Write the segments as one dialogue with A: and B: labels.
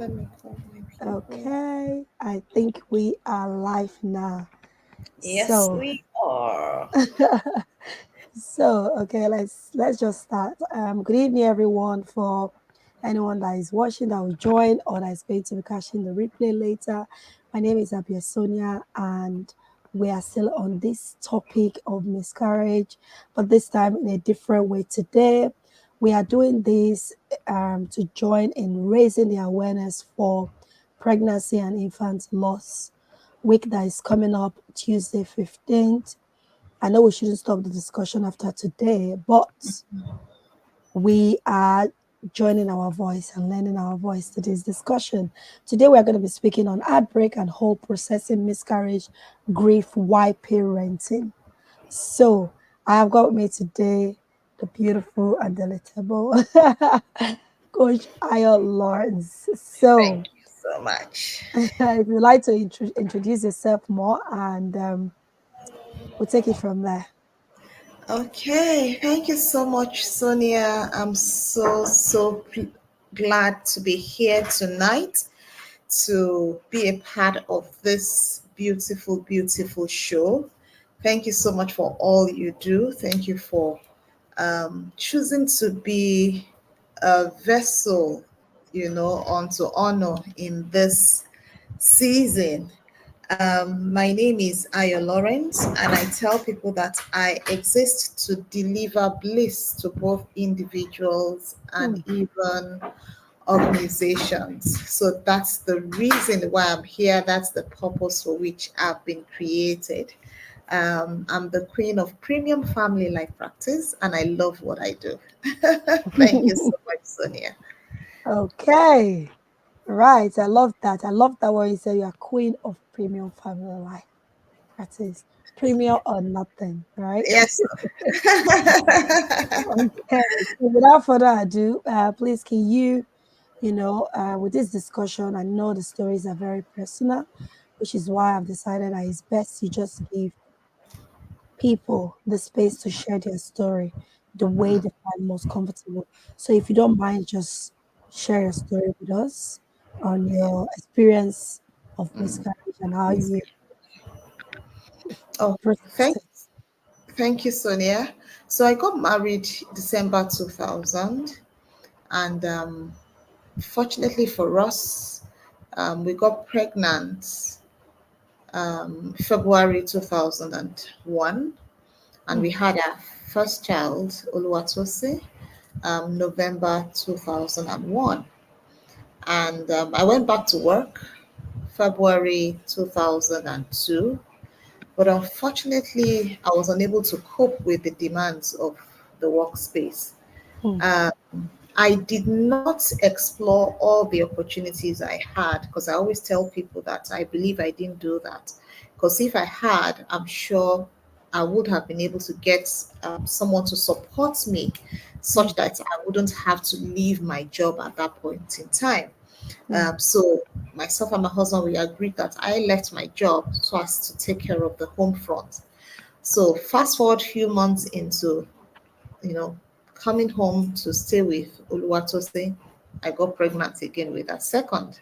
A: Let me call my people.
B: Okay, I think we are live now.
A: Yes,
B: So,
A: we are.
B: okay, let's just start. Good evening, everyone. For anyone that is watching, that will join, or that is going to be catching the replay later. My name is Abia Sonia, and we are still on this topic of miscarriage, but this time in a different way. Today, we are doing this to join in raising the awareness for pregnancy and infant loss week that is coming up Tuesday 15th. I know we shouldn't stop the discussion after today, but we are joining our voice and lending our voice to this discussion. Today, we are going to be speaking on heartbreak and whole processing miscarriage, grief, why parenting. So, I have got with me today the beautiful and delectable Coach Ayo Lawrence.
A: Thank
B: So,
A: you so much.
B: if you'd like to introduce yourself more, and we'll take it from there.
A: Okay, thank you so much, Sonia. I'm so glad to be here tonight to be a part of this beautiful show. Thank you so much for all you do. Thank you for choosing to be a vessel, unto honor in this season. My name is Ayo Lawrence, and I tell people that I exist to deliver bliss to both individuals and
B: Hmm.
A: even organizations. So that's the reason why I'm here. That's the purpose for which I've been created. I'm the queen of premium family life practice, and I love what I do. Thank you so much, Sonia.
B: Okay. Right. I love that. I love that when you say you're queen of premium family life. That is premium or nothing, right?
A: Yes.
B: Okay. So without further ado, please can you, with this discussion, I know the stories are very personal, which is why I've decided that it's best you just give people the space to share their story the way they find most comfortable. So if you don't mind, just share your story with us on your experience of miscarriage and how you
A: Oh,
B: processed
A: thank
B: it.
A: thank you, Sonia. So I got married December 2000, and fortunately for us, we got pregnant February 2001, and
B: Mm,
A: we had our first child, Oluwatose, November 2001. And I went back to work February 2002, but unfortunately, I was unable to cope with the demands of the workspace.
B: mm,
A: Uh, I did not explore all the opportunities I had, because I always tell people that I believe I didn't do that. Because if I had, I'm sure I would have been able to get someone to support me such
B: mm,
A: that I wouldn't have to leave my job at that point in time.
B: mm,
A: So myself and my husband, we agreed that I left my job so as to take care of the home front. So fast forward a few months into, you know, coming home to stay with Oluwatose, I got pregnant again with a second.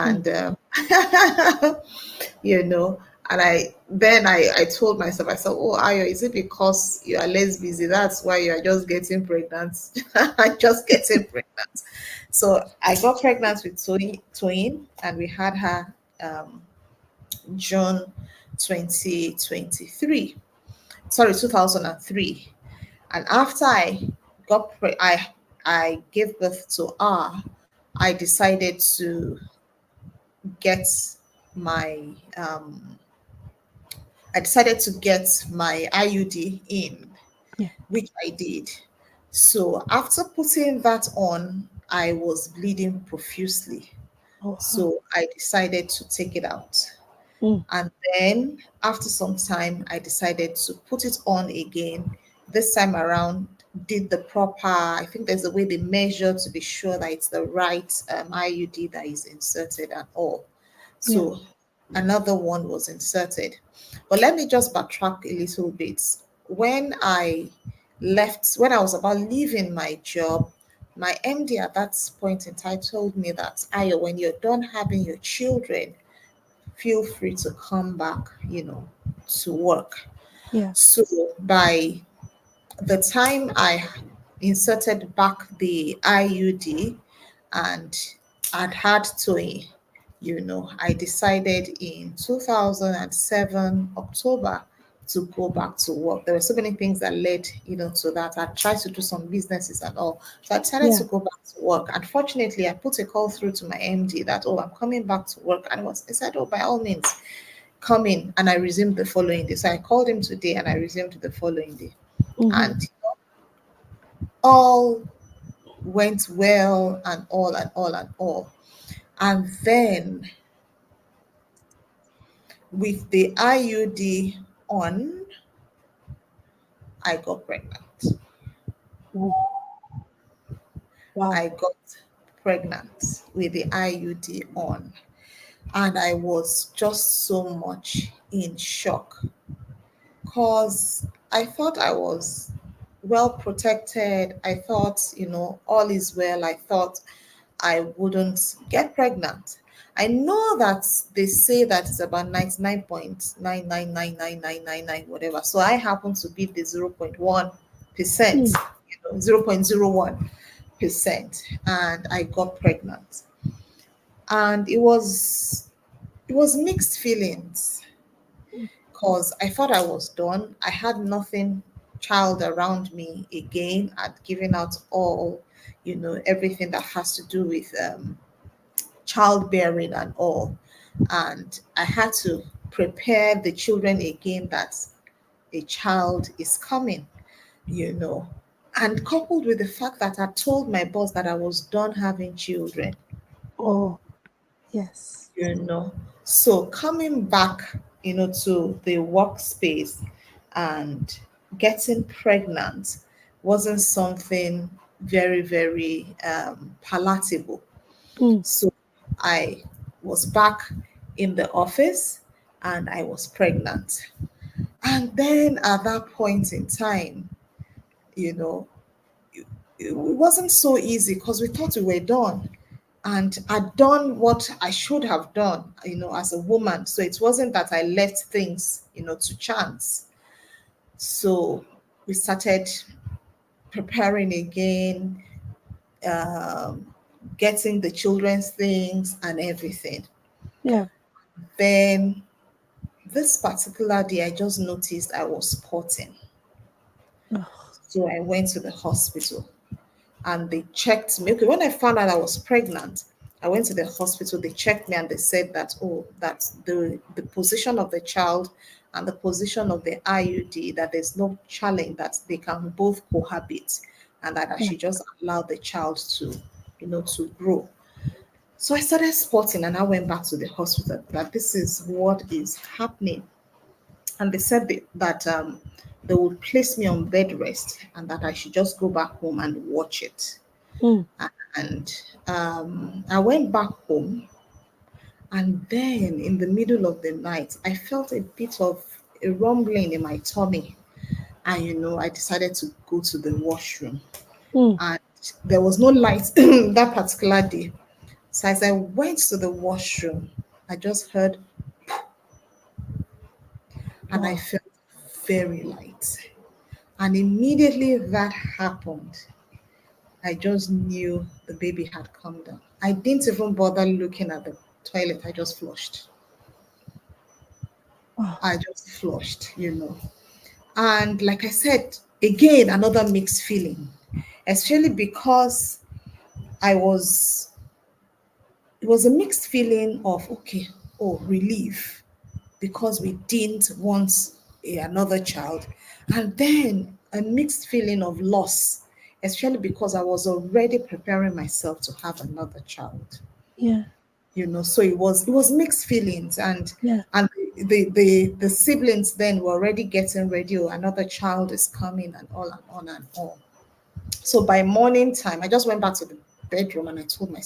B: mm.
A: And, you know, and I told myself, I said, oh, Ayo, is it because you are less busy? That's why you are just getting pregnant. I'm just getting pregnant. So I got pregnant with twin, and we had her June 2023. Sorry, 2003. And after I gave birth to R, I decided to get my I decided to get my IUD in,
B: Yeah.
A: which I did. So after putting that on, I was bleeding profusely.
B: Oh, huh.
A: So I decided to take it out.
B: Mm,
A: And then after some time, I decided to put it on again. This time around, did the proper, I think there's a way they measure to be sure that it's the right IUD that is inserted and all.
B: yeah.
A: So another one was inserted. But let me just backtrack a little bit. When I when I was about leaving my job, my MD at that point in time told me that, Ayo, when you're done having your children, feel free to come back, to work.
B: Yeah.
A: So by the time I inserted back the IUD and I'd had to, I decided in 2007, October, to go back to work. There were so many things that led, to that. I tried to do some businesses and all. So I decided
B: Yeah.
A: to go back to work. Unfortunately, I put a call through to my MD that, oh, I'm coming back to work. And he said, oh, by all means, come in. And I resumed the following day. So I called him today and I resumed the following day.
B: Mm-hmm.
A: And all went well and all and all and all. And then with the IUD on, I got pregnant.
B: Wow.
A: I got pregnant with the IUD on. And I was just so much in shock because I thought I was well protected. I thought, all is well. I thought I wouldn't get pregnant. I know that they say that it's about 99.9999999 whatever. So I happen to be the 0.1%,
B: Mm.
A: 0.01%, and I got pregnant. And it was mixed feelings because I thought I was done. I had nothing child around me again. I'd given out all, everything that has to do with childbearing and all. And I had to prepare the children again that a child is coming, you know. And coupled with the fact that I told my boss that I was done having children,
B: Oh, yes.
A: you know. So coming back, to the workspace and getting pregnant wasn't something very, very palatable.
B: Mm.
A: So I was back in the office and I was pregnant. And then at that point in time, you know, it wasn't so easy because we thought we were done. And I'd done what I should have done, as a woman. So it wasn't that I left things, to chance. So we started preparing again, um, getting the children's things and everything.
B: Yeah.
A: Then this particular day, I just noticed I was spotting.
B: Oh,
A: So I went to the hospital and they checked me. Okay, when I found out I was pregnant, I went to the hospital. They checked me and they said that, oh, that the position of the child and the position of the IUD, that there's no challenge, that they can both cohabit, and that I
B: yeah.
A: should just allow the child to, to grow. So I started spotting and I went back to the hospital that this is what is happening. And they said that they would place me on bed rest and that I should just go back home and watch it.
B: Mm.
A: And I went back home, and then in the middle of the night, I felt a bit of a rumbling in my tummy. And I decided to go to the washroom,
B: Mm.
A: and there was no light that particular day. So as I went to the washroom, I just heard, and I
B: Wow.
A: felt very light. And immediately that happened, I just knew the baby had come down. I didn't even bother looking at the toilet. I just flushed.
B: Wow.
A: I just flushed. And like I said, again, another mixed feeling, especially because I was, it was a mixed feeling of, okay, oh, relief, because we didn't want another child. And then a mixed feeling of loss, especially because I was already preparing myself to have another child.
B: Yeah.
A: So it was mixed feelings, and
B: Yeah.
A: and the siblings then were already getting ready. Oh, another child is coming, and all and on and on. So by morning time, I just went back to the bedroom and I told my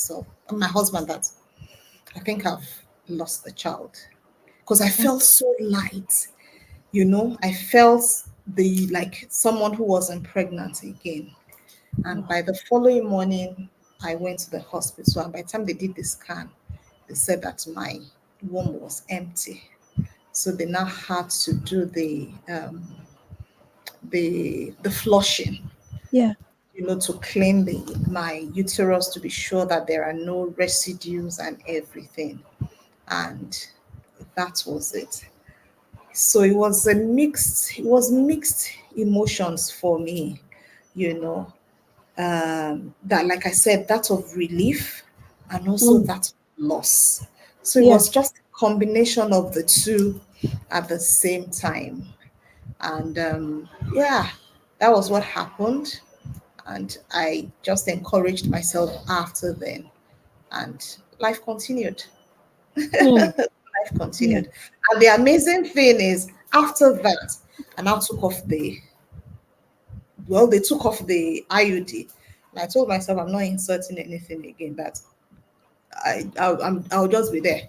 A: husband, that I think I've lost the child, because I
B: Yeah.
A: felt so light. I felt the like someone who wasn't pregnant again. And by the following morning, I went to the hospital. And by the time they did the scan, they said that my womb was empty. So they now had to do the flushing,
B: Yeah.
A: to clean my uterus to be sure that there are no residues and everything. And that was it. So it was mixed emotions for me, you know. That, like I said, that of relief and also
B: Mm.
A: that of loss. So it
B: Yeah.
A: was just a combination of the two at the same time. And yeah, that was what happened. And I just encouraged myself after then. And life continued.
B: Mm.
A: Life
B: Yeah.
A: continued. And the amazing thing is, after that, I now took off they took off the IUD. And I told myself I'm not inserting anything again, that I'll just be there.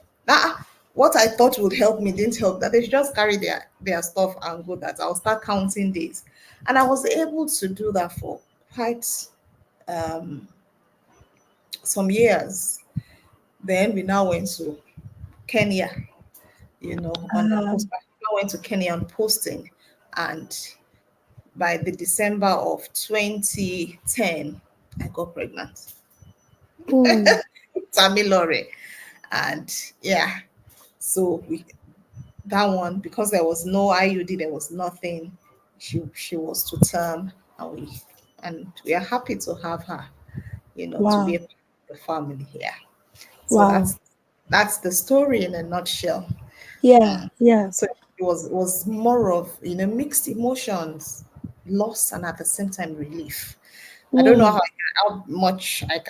A: What I thought would help me didn't help. That they should just carry their stuff and go. That I'll start counting days, and I was able to do that for quite um, some years. Then we now went to Kenya, on a
B: Um,
A: post. I now went to Kenya on posting, and by the December of 2010, I got pregnant.
B: mm.
A: Tamilore, and yeah, so that one, because there was no IUD, there was nothing. She was to term, and we are happy to have her, to be
B: Wow.
A: a part of the family here. So
B: Wow.
A: that's the story in a nutshell.
B: Yeah. Yeah.
A: So it was more of mixed emotions, loss, and at the same time relief. I don't know
B: Mm.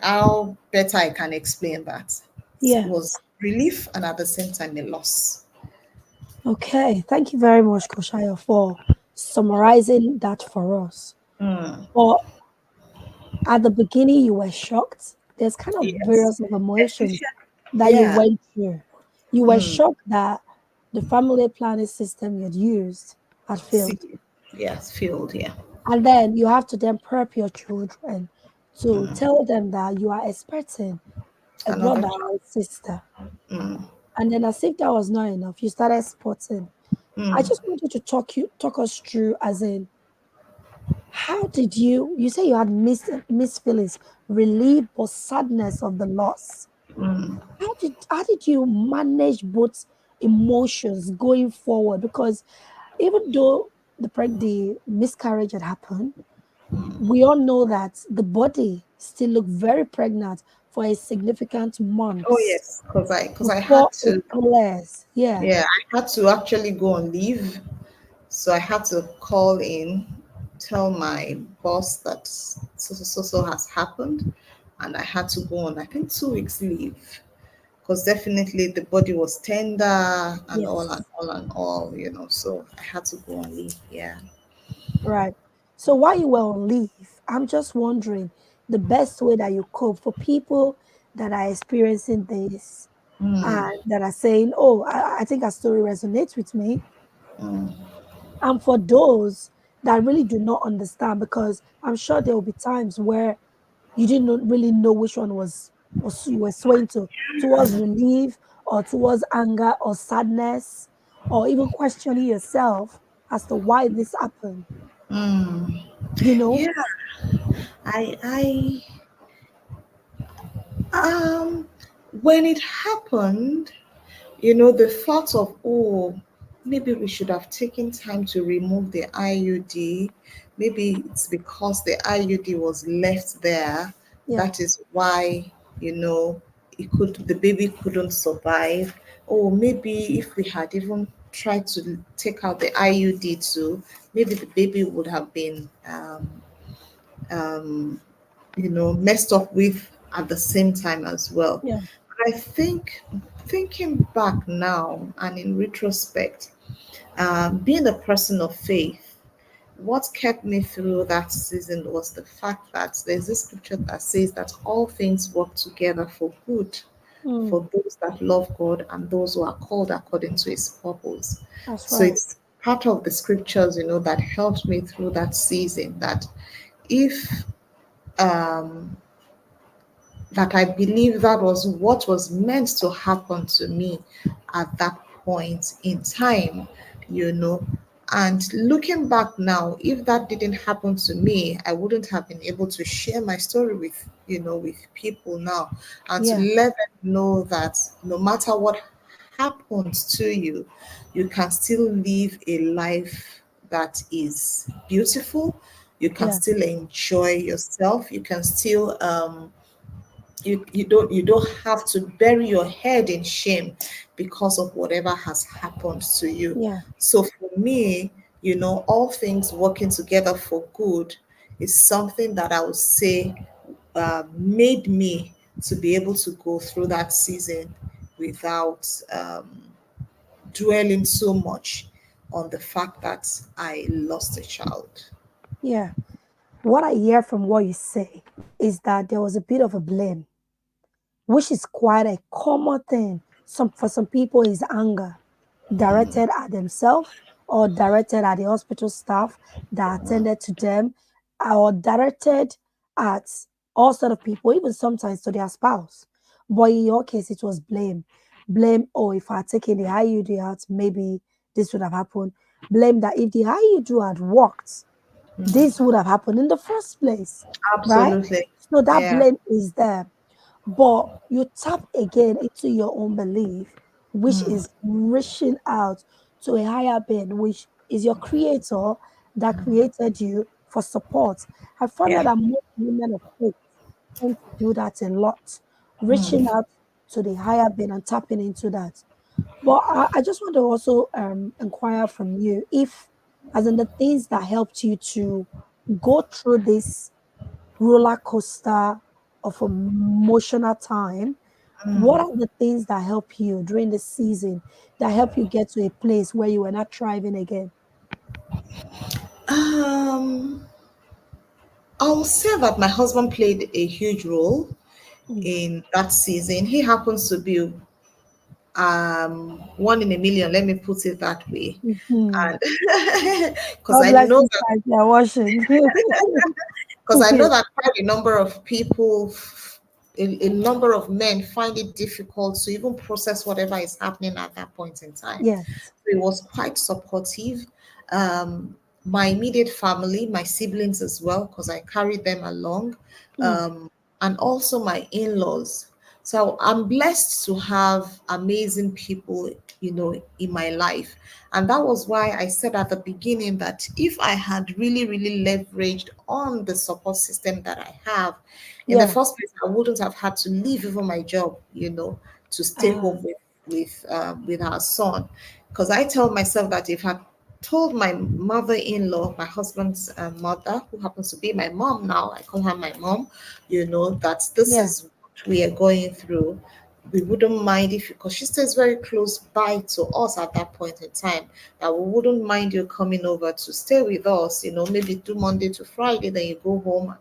A: how better I can explain that. It
B: Yeah.
A: was relief and at the same time a loss.
B: Okay. Thank you very much, Koshaya, for summarizing that for us.
A: Mm,
B: But at the beginning, you were shocked. There's kind of
A: yes.
B: various of emotions that you
A: Yeah.
B: went through. You were
A: Mm,
B: shocked that the family planning system you'd used had
A: see,
B: failed.
A: yes, field. Yeah.
B: And then you have to then prep your children to tell them that you are expecting a
A: Another
B: brother
A: child.
B: or a sister.
A: Mm,
B: And then as if that was not enough, you started spotting. I
A: mm,
B: just want you to talk us through as in how did you say you had missed feelings, relief or sadness of the loss.
A: mm,
B: How did you manage both emotions going forward? Because even though the miscarriage had happened, we all know that the body still looked very pregnant for a significant
A: oh
B: months
A: yes, because I had
B: before it
A: to.
B: clears. Yeah.
A: Yeah, I had to actually go on leave. So I had to call in, tell my boss that so has happened, and I had to go on, I think, 2 weeks leave, because definitely the body was tender and all and
B: Yes.
A: all and all, So I had to go on leave. Yeah.
B: Right. So while you were on leave, I'm just wondering the best way that you cope for people that are experiencing this
A: Mm,
B: and that are saying, "Oh, I think our story resonates with me."
A: mm.
B: And for those that really do not understand, because I'm sure there will be times where you didn't really know which one was you were swaying towards relief or towards anger or sadness, or even questioning yourself as to why this happened. You know?
A: Yeah. I um when it happened, the thought of, oh, maybe we should have taken time to remove the IUD. Maybe it's because the IUD was left there.
B: Yeah.
A: That is why, the baby couldn't survive. Oh, maybe if we had even tried to take out the IUD too, maybe the baby would have been, um, messed up with at the same time as well.
B: Yeah.
A: But I think, thinking back now and in retrospect, being a person of faith, what kept me through that season was the fact that there's this scripture that says that all things work together for good
B: Mm,
A: for those that love God and those who are called according to his purpose.
B: that's
A: So
B: right.
A: it's part of the scriptures, that helped me through that season, that if um, that I believe that was what was meant to happen to me at that point in time, you know. And looking back now, if that didn't happen to me, I wouldn't have been able to share my story with, with people now, and to
B: Yeah,
A: let them know that no matter what happens to you, you can still live a life that is beautiful. You can
B: yeah,
A: still enjoy yourself. You can still you don't have to bury your head in shame because of whatever has happened to you.
B: yeah,
A: So for me, all things working together for good is something that I would say made me to be able to go through that season without dwelling so much on the fact that I lost a child.
B: yeah. What I hear from what you say is that there was a bit of a blame, which is quite a common thing. For some people is anger directed at themselves or directed at the hospital staff that attended to them or directed at all sort of people, even sometimes to their spouse. But in your case, it was blame. Blame, oh, if I had taken the IUD out, maybe this would have happened. Blame that if the IUD had worked, this would have happened in the first place, right?
A: Absolutely.
B: So that
A: Yeah.
B: blame is there. But you tap again into your own belief, which is reaching out to a higher being, which is your creator that created you for support. I found out
A: Yeah.
B: that most women of faith tend to do that a lot, reaching out to the higher being and tapping into that. But I just want to also inquire from you if, as in the things that helped you to go through this roller coaster of emotional time, what are the things that help you during the season that help you get to a place where you are not thriving again?
A: um I'll say that my husband played a huge role
B: Mm.
A: in that season. He happens to be one in a million, let me put it that way.
B: Mhm.
A: And because
B: God
A: I
B: bless
A: know
B: you,
A: that
B: guys. They are watching.
A: because I know that quite a number of people, a number of men find it difficult to even process whatever is happening at that point in time.
B: Yes.
A: So it was quite supportive. My immediate family, my siblings as well, because I carried them along,
B: Mm.
A: um, and also my in-laws. So I'm blessed to have amazing people, in my life. And that was why I said at the beginning that if I had really, really leveraged on the support system that I have, in the
B: Yeah.
A: first place, I wouldn't have had to leave even my job, to stay
B: Ah,
A: home with our son. Because I tell myself that if I told my mother-in-law, my husband's mother, who happens to be my mom now, I call her my mom, that this
B: yeah.
A: is what we are going through. We wouldn't mind if, because she stays very close by to us at that point in time, that we wouldn't mind you coming over to stay with us, maybe do Monday to Friday, then you go home,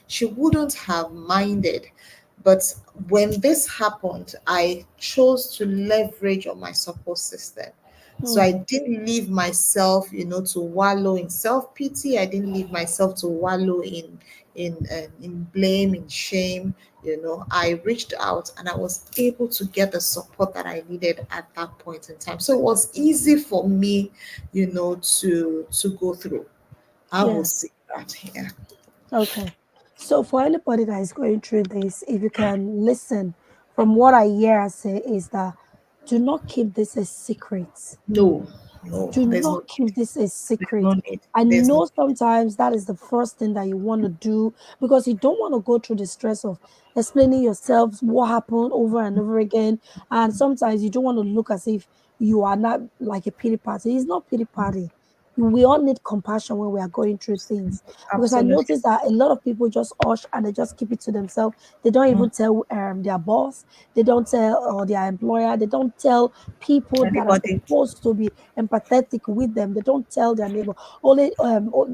A: she wouldn't have minded. But when this happened, I chose to leverage on my support system. So
B: Mm.
A: I didn't leave myself, to wallow in self-pity. I didn't leave myself to wallow in blame, in shame. I reached out and I was able to get the support that I needed at that point in time. So it was easy for me, to go through. I will
B: Yeah.
A: say that here.
B: Okay. So for anybody that is going through this, if you can listen from what I hear I say is that do not keep this a secret.
A: No, no,
B: Do
A: there's no
B: not
A: need.
B: keep this a
A: There's no
B: secret.
A: need.
B: I
A: There's no
B: know
A: need.
B: sometimes that is the first thing that you want to do because you don't want to go through the stress of explaining yourself what happened over and over again. And sometimes you don't want to look as if you are not like a pity party. It's not pity party. We all need compassion when we are going through things. Because I
A: Absolutely.
B: noticed that a lot of people just hush and they just keep it to themselves. They don't
A: Mm.
B: even tell their boss, they don't tell or their employer, they don't tell people that are
A: Anybody.
B: supposed to be empathetic with them. They don't tell their neighbor, only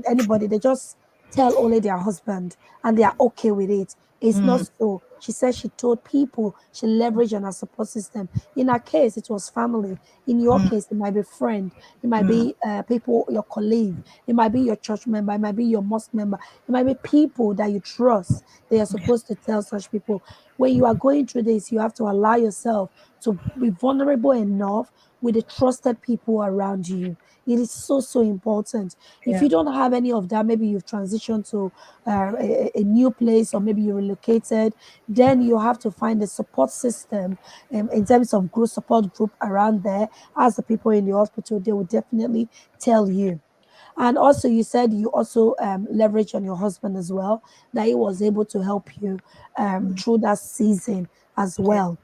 B: anybody. They just tell only their husband, and they are okay with it. It's not
A: Mm,
B: so. She said she told people, she leveraged on her support system. In her case, it was family. In your
A: mm,
B: case, it might be friend. It might
A: mm.
B: be people, your colleague. It might be your church member. It might be your mosque member. It might be people that you trust. They are supposed to tell such people. When you are going through this, you have to allow yourself to be vulnerable enough with the trusted people around you. It is so, so important. If
A: Yeah,
B: you don't have any of that, maybe you've transitioned to a new place or maybe you relocated, then you have to find a support system in terms of group support group around there. As the people in the hospital, they will definitely tell you. And also, you said you also leverage on your husband as well, that he was able to help you through that season as
A: yeah.
B: well.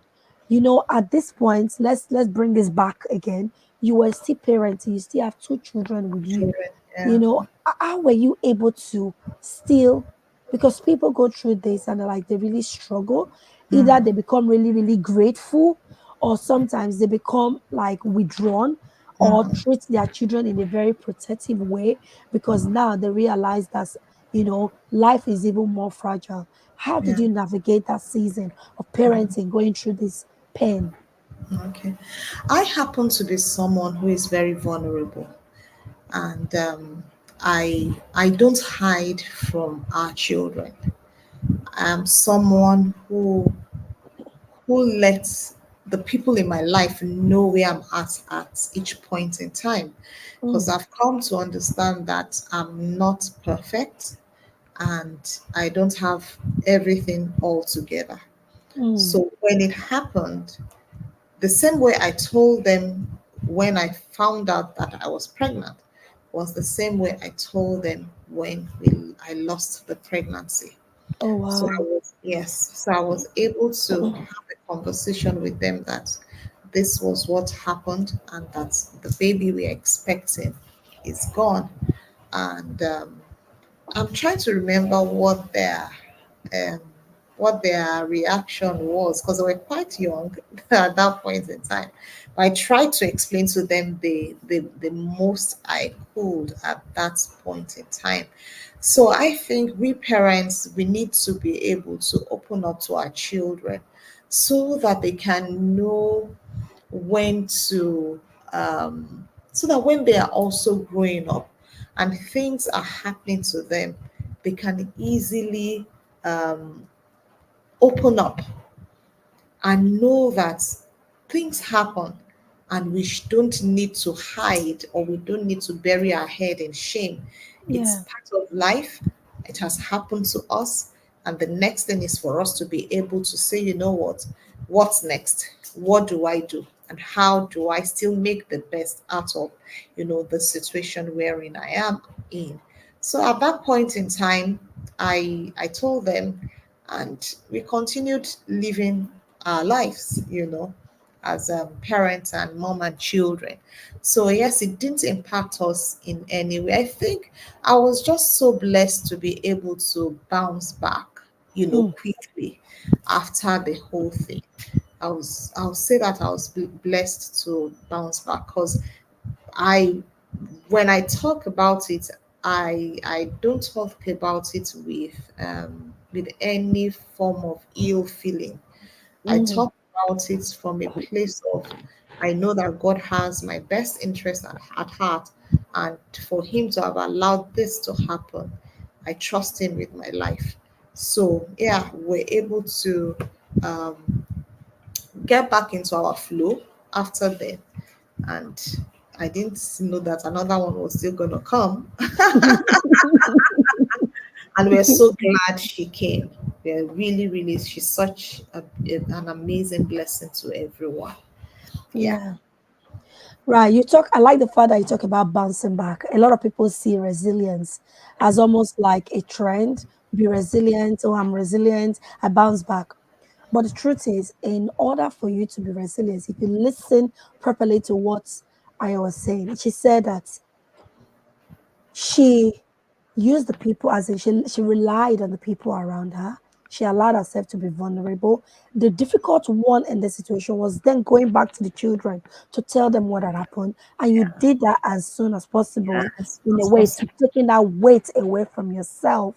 B: You know, at this point, let's bring this back again. You were still parenting, you still have two children with you.
A: Children.
B: You
A: Yeah.
B: know, how were you able to still, because people go through this and they're like they really struggle. Either they become really, really grateful, or sometimes they become like withdrawn or treat their children in a very protective way because now they realize that life is even more fragile. How did
A: Yeah.
B: you navigate that season of parenting going through this pain?
A: Okay. I happen to be someone who is very vulnerable, and I don't hide from our children. I'm someone who lets the people in my life know where I'm at each point in time, because
B: Mm,
A: I've come to understand that I'm not perfect and I don't have everything all together.
B: mm.
A: So when it happened, the same way I told them when I found out that I was pregnant was the same way I told them when I lost the pregnancy.
B: Oh
A: So I
B: wow.
A: was, yes, so I was able to have a conversation with them that this was what happened and that the baby we're expecting is gone. And I'm trying to remember um, what their reaction was because they were quite young at that point in time. But I tried to explain to them the most I could at that point in time. So I think we parents we need to be able to open up to our children so that they can know when to so that when they are also growing up and things are happening to them, they can easily um, open up and know that things happen and don't need to hide or we don't need to bury our head in shame. It's
B: Yeah.
A: part of life. It has happened to us. And the next thing is for us to be able to say, you know what? What's next? What do I do? And how do I still make the best out of, the situation wherein I am in? So at that point in time, I told them, and we continued living our lives, as parents and mom and children. So yes, it didn't impact us in any way. I think I was just so blessed to be able to bounce back,
B: Mm,
A: quickly after the whole thing. I'll say that I was blessed to bounce back because I when I talk about it, I don't talk about it with any form of ill feeling. I
B: mm.
A: talk about it from a place of I know that God has my best interest at heart, and for Him to have allowed this to happen, I trust Him with my life. So yeah, we're able to um, get back into our flow after that, and I didn't know that another one was still gonna come, and we're so glad she came. We're really, really, she's such an amazing blessing to everyone. Yeah.
B: Yeah. Right. I like the fact that you talk about bouncing back. A lot of people see resilience as almost like a trend. Be resilient. Oh, I'm resilient. I bounce back. But the truth is, in order for you to be resilient, if you listen properly to what I was saying, she said that she used the people as in she relied on the people around her. She allowed herself to be vulnerable. The difficult one in the situation was then going back to the children to tell them what had happened. And you did that as soon as possible
A: As soon
B: in a
A: as
B: way
A: possible.
B: to taking that weight away from yourself.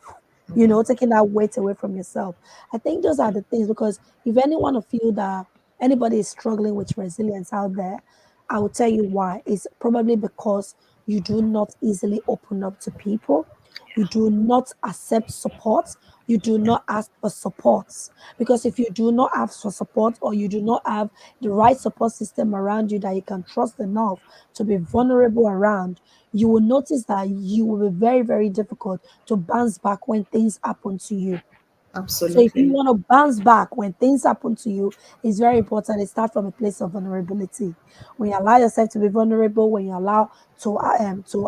B: taking that weight away from yourself. I think those are the things, because if anyone of you that anybody is struggling with resilience out there, I will tell you why. It's probably because you do not easily open up to people. You do not accept support. You do
A: Yeah,
B: not ask for support. Because if you do not ask for support, or you do not have the right support system around you that you can trust enough to be vulnerable around, you will notice that you will be very, very difficult to bounce back when things happen to you. So if you
A: absolutely.
B: want to bounce back when things happen to you, it's very important. It starts from a place of vulnerability. When you allow yourself to be vulnerable, when you allow to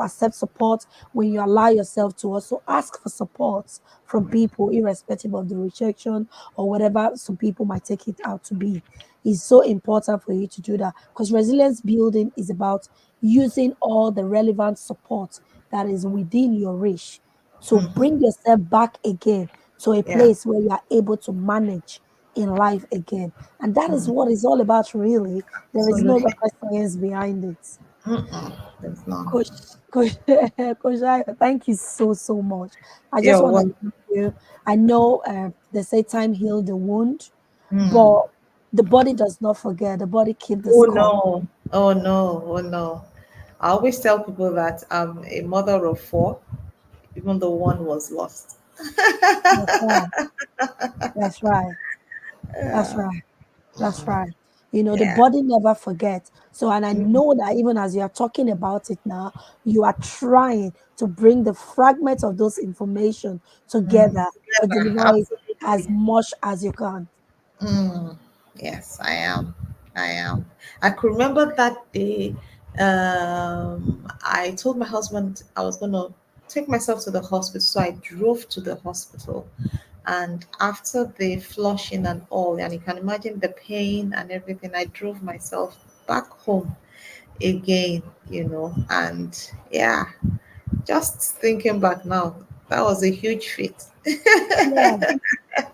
B: accept support, when you allow yourself to also ask for support from people, irrespective of the rejection or whatever some people might take it out to be, is so important for you to do that. Because resilience building is about using all the relevant support that is within your reach to bring yourself back again to a
A: Yeah,
B: place where you are able to manage in life again. And that is what it's all about, really. There is no
A: absolutely.
B: rocket science behind it.
A: There's none.
B: Coach, Coach, Coach Ayo, thank you so, so much. I just
A: Yeah,
B: want to
A: what?
B: thank you. I know they say time healed the wound, but
A: Mm.
B: the body does not forget. The body keep the
A: Oh
B: score.
A: no. Oh no. Oh no. I always tell people that I'm a mother of four, even though one was lost.
B: That's right. That's right. That's right. That's right. The
A: Yeah.
B: body never forgets. So, and I know that even as you are talking about it now, you are trying to bring the fragments of those information together to
A: Together,
B: deliver it as
A: absolutely.
B: much as you can.
A: Mm. Yes, I am. I am. I could remember that day. I told my husband I was going to take myself to the hospital. So I drove to the hospital. And after the flushing and all, and you can imagine the pain and everything, I drove myself back home again, and yeah, just thinking back now, that was a huge feat.
B: Yeah.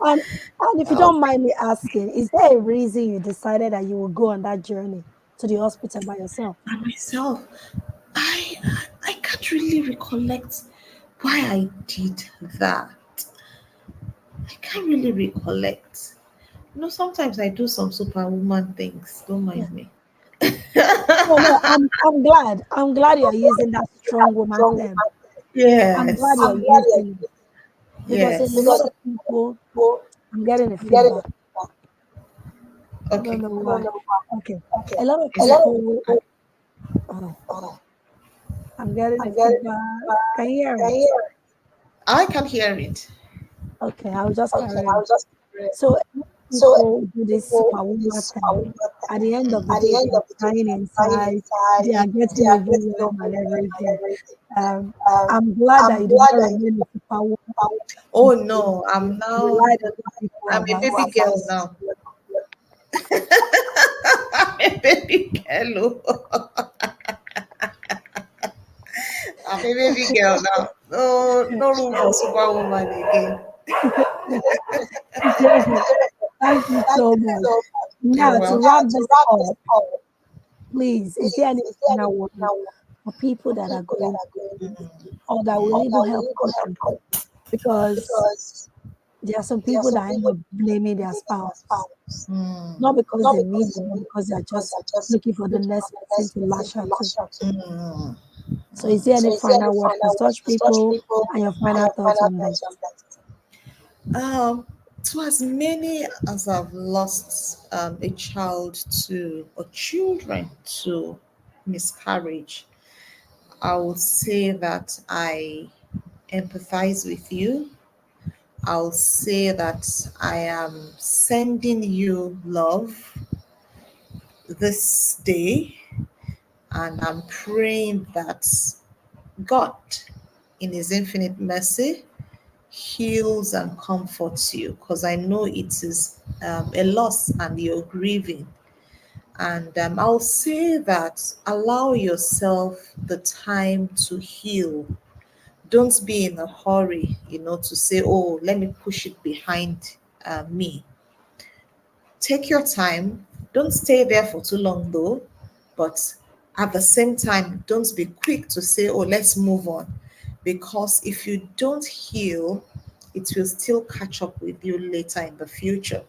B: And and if you
A: That was
B: don't mind me asking, is there a reason you decided that you will go on that journey to the hospital by yourself?
A: by myself. I I can't really recollect why I did that. I can't really recollect. Sometimes I do some superwoman things. Don't
B: Yeah.
A: mind me.
B: No, no, I'm glad. I'm glad you're using that strong woman term. I'm glad
A: Yes.
B: you're using it, because a
A: Yes.
B: lot of people, I'm getting a feedback. I don't
A: Okay.
B: know why. Okay. A lot of people, oh, I'm getting a feedback. Can you hear it?
A: I can hear it.
B: Okay, I'll just carry on. So a lot of people do this superwoman thing. At the end of the day, they are crying inside. They are getting overwhelmed and everything. Um, I'm glad that you did not remain a superwoman.
A: Oh no, I'm now
B: Relied on what people
A: I'm a baby
B: advise.
A: girl now. I'm a baby girl. I'm a baby girl now. No, no room for superwoman again.
B: Thank you so much.
A: You're
B: Now, to
A: welcome.
B: wrap this up, please, is there any final word for people that are going through this, or that will even help others? Because there are some people that end up blaming their spouse,
A: Mm,
B: not because they mean it, but because they are just looking for the next person to lash out to.
A: mm.
B: So, is there any final word for such people, and your final thoughts on this?
A: Um, to as many as I've lost a child to or children to miscarriage, I would say that I empathize with you. I'll say that I am sending you love this day, and I'm praying that God, in His infinite mercy, heals and comforts you, because I know it is a loss and you're grieving. And I'll say that allow yourself the time to heal. Don't be in a hurry, to say, oh, let me push it behind me. Take your time. Don't stay there for too long, though. But at the same time, don't be quick to say, oh, let's move on. Because if you don't heal, it will still catch up with you later in the future.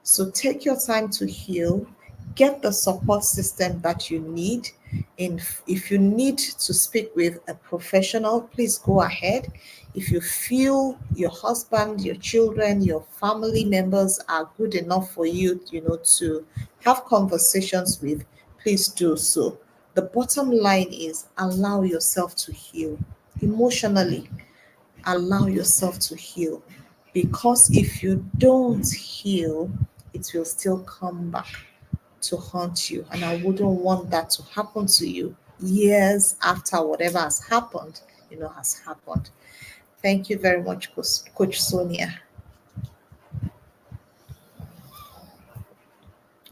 A: So take your time to heal, get the support system that you need. And if you need to speak with a professional, please go ahead. If you feel your husband, your children, your family members are good enough for you, to have conversations with, please do so. The bottom line is allow yourself to heal emotionally. Allow yourself to heal, because if you don't heal, it will still come back to haunt you, and I wouldn't want that to happen to you years after whatever has happened, has happened. Thank you very much, Coach Sonia.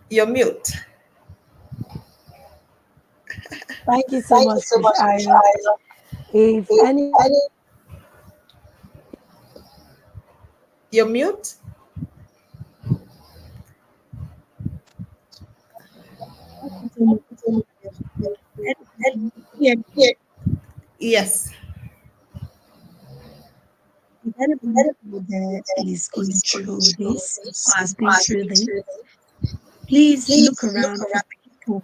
A: You're mute.
B: Thank you so
A: Thank you
B: much,
A: so
B: Coach
A: much, Coach
B: Ayo.
A: Aya.
B: If
A: If
B: any
A: any, you're mute.
B: thank you so much, Coach Ayo. If
A: Yeah. Yes.
B: anybody out there is going through this or has been through this, please look
A: Please look
B: around for
A: around.
B: people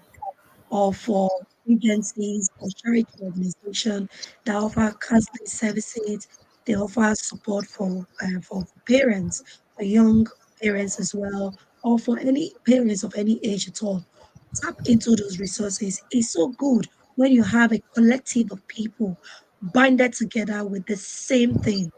B: or for agencies or charity organizations that offer counseling services. They offer support for parents, for young parents as well, or for any parents of any age at all. Tap into those resources. It's so good when you have a collective of people binded together with the same thing.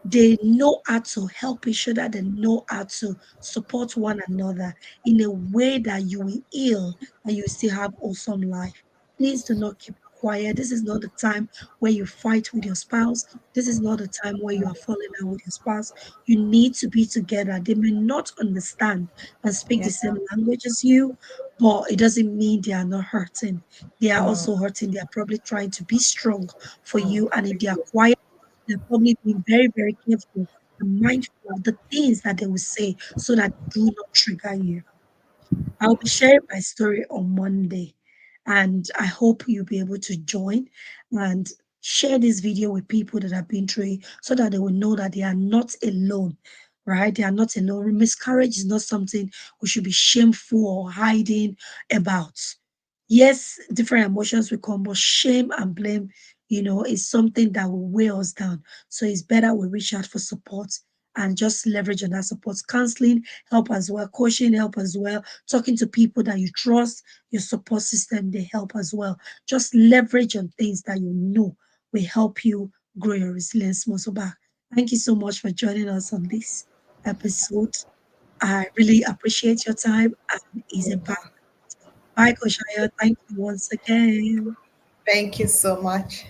B: They know how to help each other, they know how to support one another in a way that you will heal and you still have awesome life. Please do not keep quiet. This is not the time where you fight with your spouse. This is not the time where you are falling out with your spouse. You need to be together. They may not understand and speak the
A: Yeah.
B: same language as you, but it doesn't mean they are not hurting. They are
A: Mm,
B: also hurting. They are probably trying to be strong for you. And if they are quiet, they're probably being very, very careful and mindful of the things that they will say so that do not trigger you. I'll be sharing my story on Monday, and I hope you'll be able to join and share this video with people that have been through it so that they will know that they are not alone, right? They are not alone. Miscarriage is not something we should be shameful or hiding about. Yes, different emotions will come, but shame and blame, is something that will weigh us down. So it's better we reach out for support and just leverage on that support. Counseling help as well, coaching help as well, talking to people that you trust, your support system, they help as well. Just leverage on things that you know will help you grow your resilience muscle back. Thank you so much for joining us on this episode. I really appreciate your time and is empowered. Bye, Koshaya. Thank you once again.
A: thank you so much.